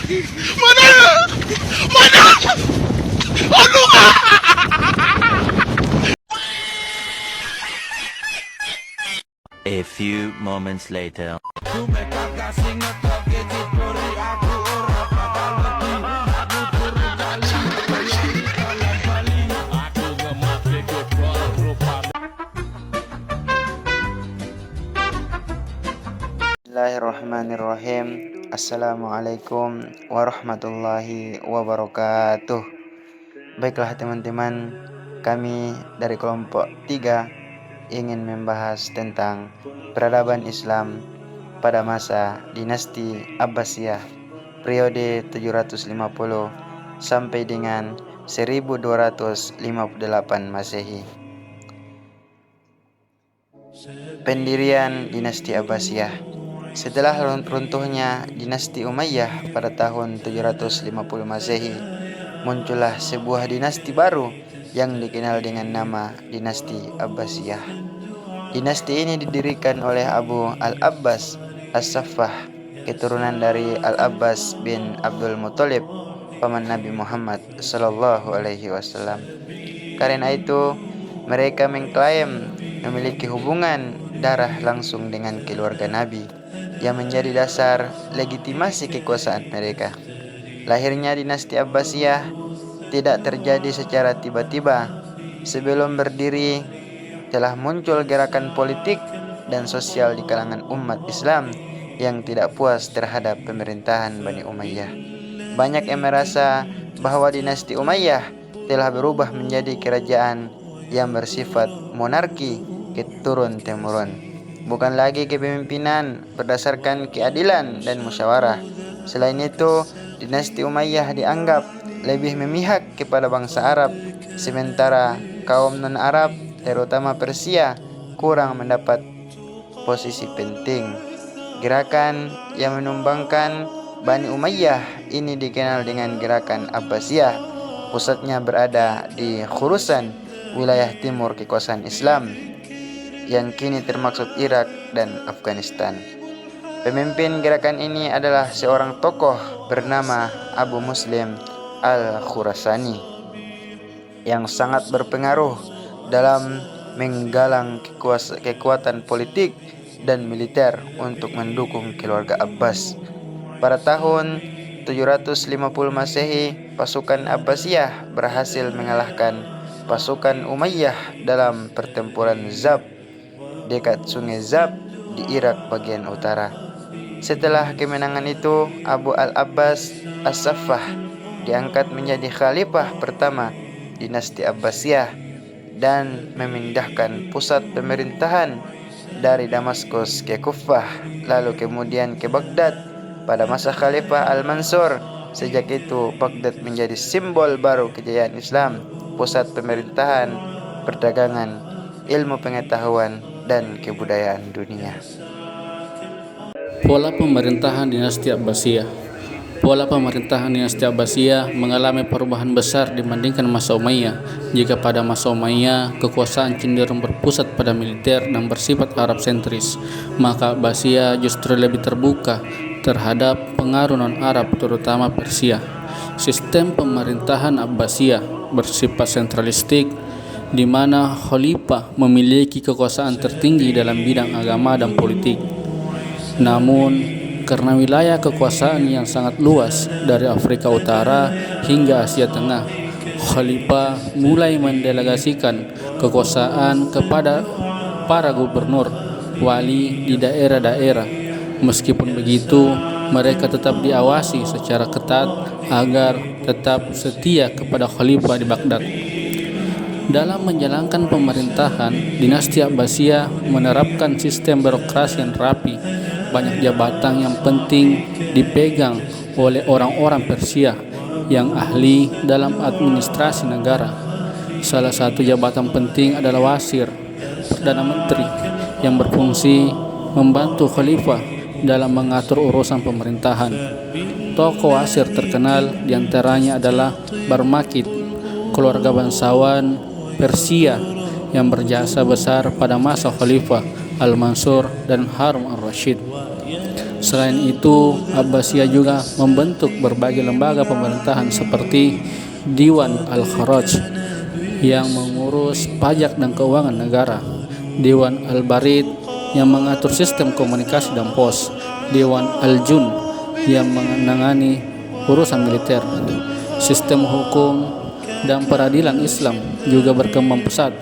Mana? Mana? Aduh! A few moments later. Bismillahirrahmanirrahim. Assalamualaikum warahmatullahi wabarakatuh. Baiklah teman-teman, kami dari kelompok 3 ingin membahas tentang peradaban Islam pada masa dinasti Abbasiyah periode 750 sampai dengan 1258 Masehi. Pendirian dinasti Abbasiyah. Setelah runtuhnya dinasti Umayyah pada tahun 750 Masehi, muncullah sebuah dinasti baru yang dikenal dengan nama dinasti Abbasiyah. Dinasti ini didirikan oleh Abu Al-Abbas As-Saffah, keturunan dari Al-Abbas bin Abdul Muthalib, paman Nabi Muhammad sallallahu alaihi wasallam. Karena itu, mereka mengklaim memiliki hubungan darah langsung dengan keluarga Nabi yang menjadi dasar legitimasi kekuasaan mereka. Lahirnya dinasti Abbasiyah tidak terjadi secara tiba-tiba. Sebelum berdiri, telah muncul gerakan politik dan sosial di kalangan umat Islam yang tidak puas terhadap pemerintahan Bani Umayyah. Banyak yang merasa bahwa dinasti Umayyah telah berubah menjadi kerajaan yang bersifat monarki turun-temurun, bukan lagi kepemimpinan berdasarkan keadilan dan musyawarah. Selain itu, dinasti Umayyah dianggap lebih memihak kepada bangsa Arab, sementara kaum non-Arab, terutama Persia, kurang mendapat posisi penting. Gerakan yang menumbangkan Bani Umayyah ini dikenal dengan gerakan Abbasiyah. Pusatnya berada di Khurasan, wilayah timur kekuasaan Islam, yang kini termasuk Irak dan Afghanistan. Pemimpin gerakan ini adalah seorang tokoh bernama Abu Muslim Al-Khurasani yang sangat berpengaruh dalam menggalang kekuatan politik dan militer untuk mendukung keluarga Abbas. Pada tahun 750 Masehi, pasukan Abbasiyah berhasil mengalahkan pasukan Umayyah dalam pertempuran Zab dekat Sungai Zab di Irak bagian utara. Setelah kemenangan itu, Abu Al-Abbas As-Saffah diangkat menjadi khalifah pertama dinasti Abbasiyah dan memindahkan pusat pemerintahan dari Damaskus ke Kufah, lalu kemudian ke Baghdad pada masa Khalifah Al-Mansur. Sejak itu, Baghdad menjadi simbol baru kejayaan Islam, pusat pemerintahan, perdagangan, ilmu pengetahuan, dan kebudayaan dunia. Pola pemerintahan dinasti Abbasiyah. Pola pemerintahan dinasti Abbasiyah mengalami perubahan besar dibandingkan masa Umayyah. Jika pada masa Umayyah, kekuasaan cenderung berpusat pada militer dan bersifat Arab sentris, maka Abbasiyah justru lebih terbuka terhadap pengaruh non-Arab, terutama Persia. Sistem pemerintahan Abbasiyah bersifat sentralistik, di mana khalifah memiliki kekuasaan tertinggi dalam bidang agama dan politik. Namun, karena wilayah kekuasaan yang sangat luas dari Afrika Utara hingga Asia Tengah, khalifah mulai mendelegasikan kekuasaan kepada para gubernur, wali di daerah-daerah. Meskipun begitu, mereka tetap diawasi secara ketat agar tetap setia kepada khalifah di Baghdad. Dalam menjalankan pemerintahan, dinasti Abbasiyah menerapkan sistem birokrasi yang rapi. Banyak jabatan yang penting dipegang oleh orang-orang Persia yang ahli dalam administrasi negara. Salah satu jabatan penting adalah Wazir Perdana Menteri yang berfungsi membantu khalifah dalam mengatur urusan pemerintahan. Tokoh Wazir terkenal diantaranya adalah Barmakit, keluarga bangsawan Persia yang berjasa besar pada masa Khalifah Al-Mansur dan Harun al-Rashid. Selain itu, Abbasiyah juga membentuk berbagai lembaga pemerintahan seperti Diwan Al-Kharaj yang mengurus pajak dan keuangan negara, Diwan Al-Barid yang mengatur sistem komunikasi dan pos, Diwan Al-Jun yang menangani urusan militer. Sistem hukum dan peradilan Islam juga berkembang pesat.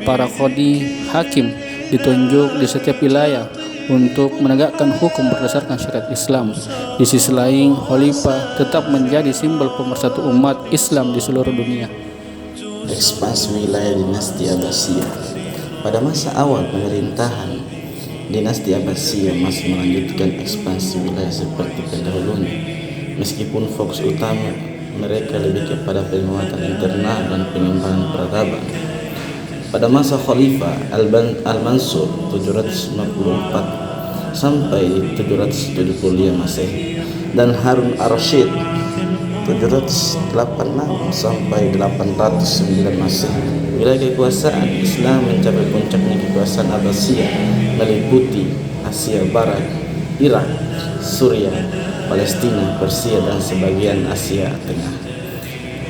Para qadi hakim ditunjuk di setiap wilayah untuk menegakkan hukum berdasarkan syariat Islam. Di sisi lain, khalifah tetap menjadi simbol pemersatu umat Islam di seluruh dunia. Ekspansi wilayah dinasti Abbasiyah. Pada masa awal pemerintahan dinasti Abbasiyah masih melanjutkan ekspansi wilayah seperti pendahulunya, meskipun fokus utama mereka lebih kepada penguatan internal dan pengembangan peradaban. Pada masa Khalifah Al-Mansur 754 sampai 775 Masehi dan Harun ar-Rasyid 786 sampai 809 Masehi, wilayah kekuasaan Islam mencapai puncaknya. Kekuasaan Abbasiyah meliputi Asia Barat, Irak, Suriah, Palestina, Persia dan sebagian Asia Tengah,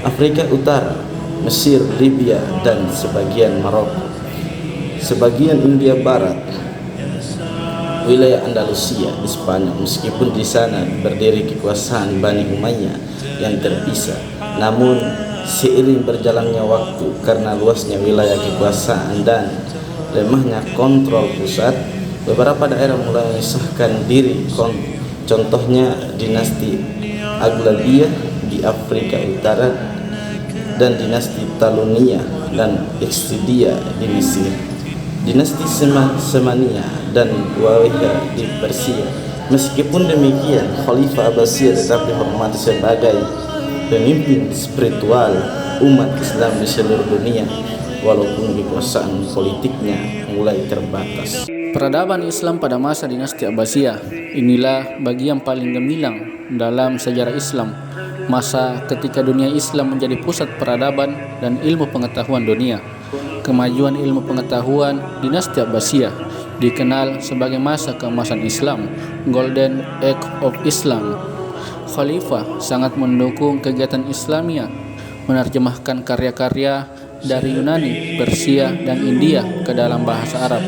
Afrika Utara, Mesir, Libya dan sebagian Maroko, sebagian India Barat, wilayah Andalusia di Spanyol. Meskipun di sana berdiri kekuasaan Bani Umayyah yang terpisah, namun seiring berjalannya waktu karena luasnya wilayah kekuasaan dan lemahnya kontrol pusat, beberapa daerah mulai memisahkan diri. Contohnya dinasti Aghlabiyah di Afrika Utara dan dinasti Taluniyah dan Extidia di Mesir, dinasti Samaniyah dan Umayyah di Persia. Meskipun demikian, Khalifah Abbasiyah tetap dihormati sebagai pemimpin spiritual umat Islam di seluruh dunia, walaupun kekuasaan politiknya mulai terbatas. Peradaban Islam pada masa dinasti Abbasiyah inilah bagian paling gemilang dalam sejarah Islam. Masa ketika dunia Islam menjadi pusat peradaban dan ilmu pengetahuan dunia. Kemajuan ilmu pengetahuan dinasti Abbasiyah dikenal sebagai masa keemasan Islam, Golden Age of Islam. Khalifah sangat mendukung kegiatan Islamiyah, menerjemahkan karya-karya dari Yunani, Persia, dan India ke dalam bahasa Arab.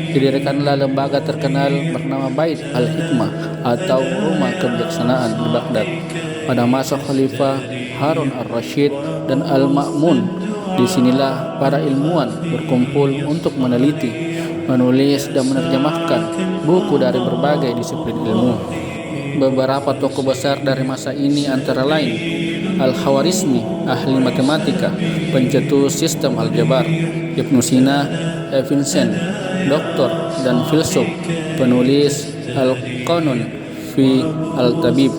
Didirikanlah lembaga terkenal bernama Bait al-Hikmah atau Rumah Kebijaksanaan di Baghdad. Pada masa Khalifah Harun ar-Rasyid dan Al-Ma'mun, disinilah para ilmuwan berkumpul untuk meneliti, menulis, dan menerjemahkan buku dari berbagai disiplin ilmu. Beberapa tokoh besar dari masa ini antara lain Al-Khawarizmi, ahli matematika, pencetus sistem aljabar; Ibnu Sina, Vincent, doktor dan filsuf, penulis Al-Qanun fi Al-Tabib;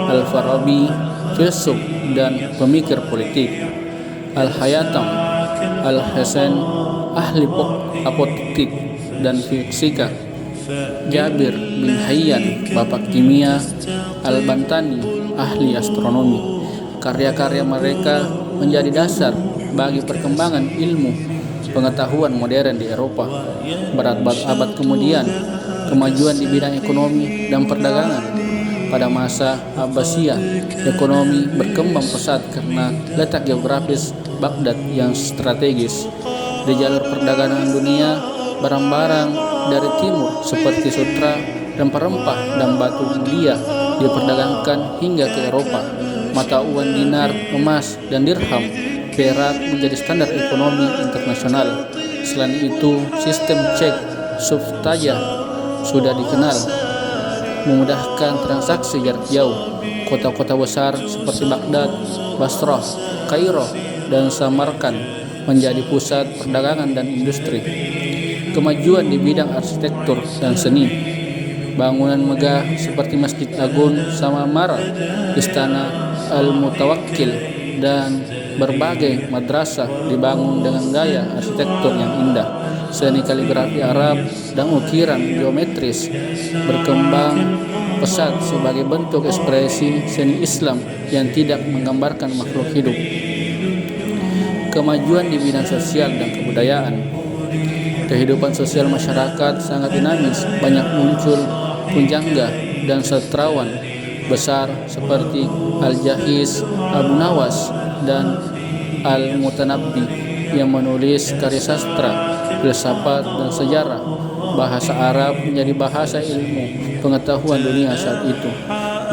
Al-Farabi, filsuf dan pemikir politik; Al-Hayatam Al-Hasan, ahli apotetik dan fisika; Jabir bin Hayyan, bapak kimia; Al-Bantani, ahli astronomi. Karya-karya mereka menjadi dasar bagi perkembangan ilmu pengetahuan modern di Eropa. Berabad-abad kemudian, kemajuan di bidang ekonomi dan perdagangan. Pada masa Abbasiyah, ekonomi berkembang pesat karena letak geografis Baghdad yang strategis. Di jalur perdagangan dunia, barang-barang dari timur seperti sutra, rempah-rempah, dan batu mulia diperdagangkan hingga ke Eropa. Mata uang dinar, emas, dan dirham, perak menjadi standar ekonomi internasional. Selain itu, sistem cek suftajah sudah dikenal, memudahkan transaksi jarak jauh. Kota-kota besar seperti Baghdad, Basrah, Kairo, dan Samarkand menjadi pusat perdagangan dan industri. Kemajuan di bidang arsitektur dan seni. Bangunan megah seperti Masjid Agung Samara, Istana Al-Mutawakkil, dan berbagai madrasah dibangun dengan gaya arsitektur yang indah. Seni kaligrafi Arab dan ukiran geometris berkembang pesat sebagai bentuk ekspresi seni Islam yang tidak menggambarkan makhluk hidup. Kemajuan di bidang sosial dan kebudayaan. Kehidupan sosial masyarakat sangat dinamis, banyak muncul punjangga dan sastrawan besar seperti Al-Jahiz, Abu Nawas, dan Al-Mutanabbi yang menulis karya sastra, filsafat, dan sejarah. Bahasa Arab menjadi bahasa ilmu pengetahuan dunia saat itu.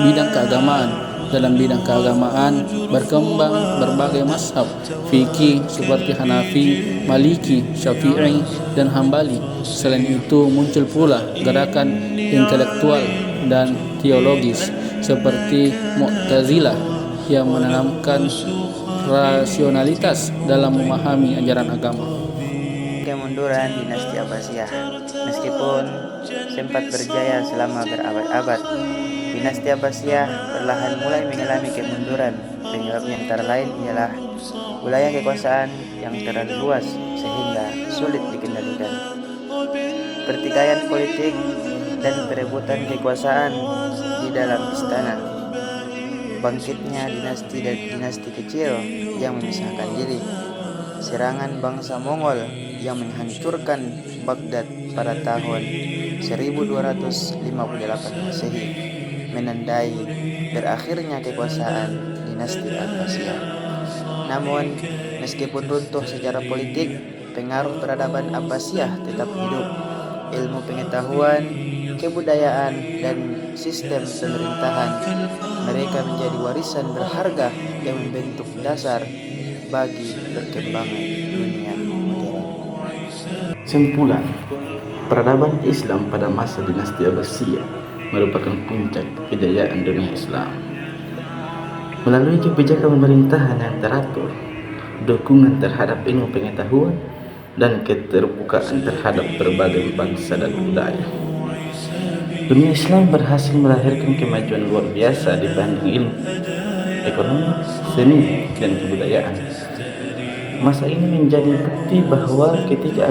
Bidang keagamaan. Dalam bidang keagamaan berkembang berbagai mazhab fikih seperti Hanafi, Maliki, Syafi'i, dan Hambali. Selain itu muncul pula gerakan intelektual dan teologis seperti Mu'tazilah yang menanamkan rasionalitas dalam memahami ajaran agama. Kemunduran dinasti Abbasiyah. Meskipun sempat berjaya selama berabad-abad, dinasti Abbasiyah perlahan mulai mengalami kemunduran. Penyebabnya antara lain ialah wilayah kekuasaan yang terlalu luas sehingga sulit dikendalikan, pertikaian politik dan perebutan kekuasaan di dalam istana, bangkitnya dinasti dan dinasti kecil yang memisahkan diri, serangan bangsa Mongol yang menghancurkan Baghdad pada tahun 1258 Masehi, menandai berakhirnya kekuasaan dinasti Abbasiyah. Namun, meskipun runtuh secara politik, pengaruh peradaban Abbasiyah tetap hidup. Ilmu pengetahuan, kebudayaan, dan sistem pemerintahan mereka menjadi warisan berharga yang membentuk dasar bagi perkembangan dunia modern. Simpulan, peradaban Islam pada masa dinasti Abbasiyah merupakan puncak kejayaan dunia Islam. Melalui kebijakan pemerintahan yang teratur, dukungan terhadap ilmu pengetahuan, dan keterbukaan terhadap berbagai bangsa dan budaya, dunia Islam berhasil melahirkan kemajuan luar biasa dibanding ilmu, ekonomi, seni, dan kebudayaan. Masa ini menjadi bukti bahwa ketika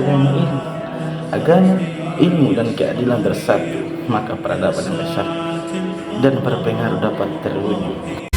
agama, ilmu, dan keadilan bersatu, maka peradaban yang besar dan berpengaruh dapat terwujud.